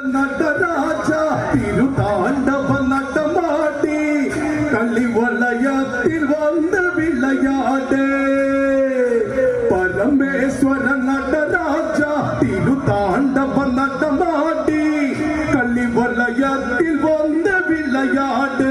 നടരാജ തിരുതാണ്ഡവ നടമാടി കളിവലയത്തിൽ വന്ന് വിളയാട് പരമേശ്വര നടരാജ തിരുതാണ്ഡവ നടമാടി കളിവലയത്തിൽ വന്ന് വിളയാട്